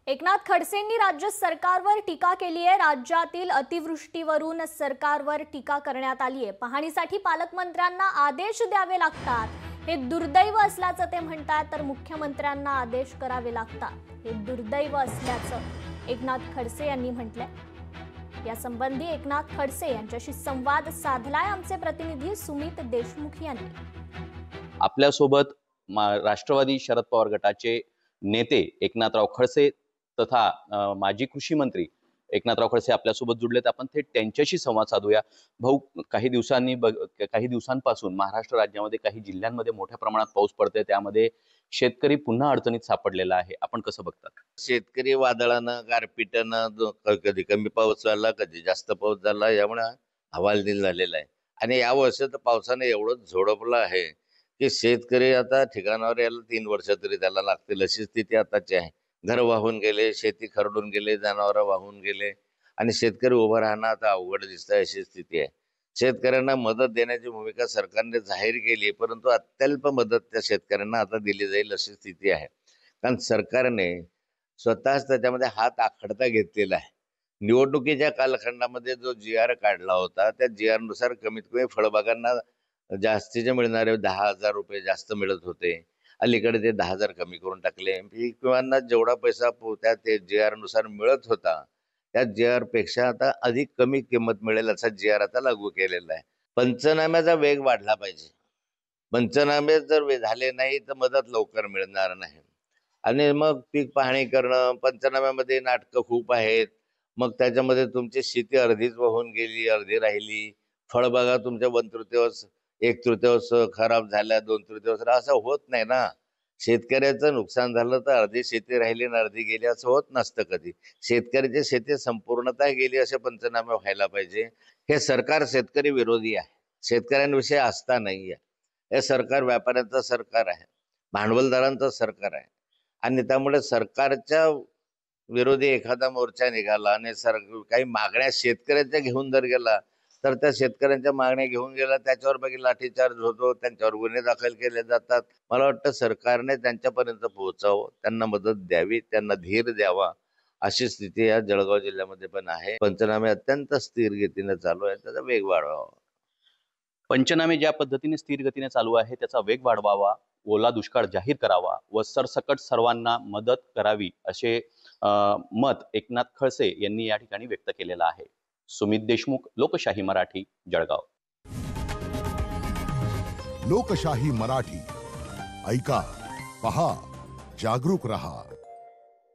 एकनाथ खडसेंनी राज्य सरकारवर टीका केली आहे। राज्यातील अतिवृष्टीवरून सरकारवर टीका करण्यात आली आहे। पाहणीसाठी पालकमंत्र्यांना आदेश द्यावे लागतात, हे दुर्दैव असल्याचं ते म्हणतात। तर मुख्यमंत्र्यांना आदेश करावे लागतात, हे दुर्दैव असल्याचं एकनाथ खडसे यांनी म्हटलंय। या संबंधी एकनाथ खडसे यांच्याशी संवाद साधलाय आमचे प्रतिनिधी सुमित देशमुख यांनी। आपल्या सोबत राष्ट्रवादी शरद पवार गटाचे नेते एकनाथराव खडसे तथा माजी कृषी मंत्री एकनाथराव खडसे आपल्या सोबत जुडलेत। आपण थेट त्यांच्याशी संवाद साधूया। भाऊ, काही दिवसांपासून महाराष्ट्र राज्यामध्ये काही जिल्ह्यांमध्ये मोठ्या प्रमाणात पाऊस पडतोय, त्यामध्ये शेतकरी पुन्हा अडचणीत सापडलेला आहे। आपण कसं बघतात? शेतकरी वादळानं, गारपिटानं, कधी कमी पाऊस झाला, कधी जास्त पाऊस झाला, यामुळे हवालदिल झालेला आहे। आणि या वर्षी तर पावसाने एवढं झोडपलं आहे की शेतकरी आता ठिकाणावर यायला 3 वर्ष तरी त्याला लागतील, अशी स्थिती आताची आहे। घर वाहून गेले, शेती खरडून गेले, जनावरं वाहून गेले आणि शेतकरी उभं राहणं आता अवघड दिसतंय, अशी स्थिती आहे। शेतकऱ्यांना मदत देण्याची भूमिका सरकारने जाहीर केली, परंतु अत्यल्प मदत त्या शेतकऱ्यांना आता दिली जाईल अशी स्थिती आहे। कारण सरकारने स्वतःच त्याच्यामध्ये हात आखडता घेतलेला आहे। निवडणुकीच्या कालखंडामध्ये जो GR काढला होता, त्या GR नुसार कमीत कमी फळबागांना जास्तीचे मिळणारे 10,000 रुपये जास्त मिळत होते। अलीकडे ते 10,000 कमी करून टाकले। पीक विम्यांना जेवढा पैसा त्या ते GR नुसार मिळत होता, त्या GR पेक्षा आता अधिक कमी किंमत मिळेल असा GR आता लागू केलेला आहे। पंचनाम्याचा वेग वाढला पाहिजे। पंचनामे जर झाले नाही तर मदत लवकर मिळणार नाही। आणि मग पीक पाहणी करणं, पंचनाम्यामध्ये नाटकं खूप आहेत। मग त्याच्यामध्ये तुमची शेती अर्धीच वाहून गेली, अर्धी राहिली। फळबागा तुमच्या 1/3 1/3 खराब झाल्या, 2/3 असं होत नाही ना। शेतकऱ्याचं नुकसान झालं तर अर्धी शेती राहिली आणि अर्धी गेली असं होत नसतं कधी। शेतकऱ्याची शेती संपूर्णतः गेली असे पंचनामे व्हायला पाहिजे। हे सरकार शेतकरी विरोधी आहे, शेतकऱ्यांविषयी आस्था नाही आहे। हे सरकार व्यापाऱ्यांचं सरकार आहे, भांडवलदारांचं सरकार आहे। आणि त्यामुळे सरकारच्या विरोधी एखादा मोर्चा निघाला आणि काही मागण्या शेतकऱ्याच्या घेऊन जर गेला तर त्या शेतकऱ्यांच्या मागण्या घेऊन गेला, त्याच्यावर बाकी लाठीचार्ज होतो, त्यांच्यावर गुन्हे दाखल केले जातात। मला वाटतं सरकारने त्यांच्यापर्यंत पोहोचावं, त्यांना मदत द्यावी, त्यांना धीर द्यावा, अशी स्थिती या जळगाव जिल्ह्यामध्ये पण आहे। पंचनामे अत्यंत स्थिर गतीने चालू आहे, त्याचा वेग वाढवावा। पंचनामे ज्या पद्धतीने स्थिर गतीने चालू आहे त्याचा वेग वाढवावा, ओला दुष्काळ जाहीर करावा व सरसकट सर्वांना मदत करावी, असे मत एकनाथ खडसे यांनी या ठिकाणी व्यक्त केलेलं आहे। सुमित देशमुख, लोकशाही मराठी, जळगाव। लोकशाही मराठी ऐका, पहा, जागरूक रहा।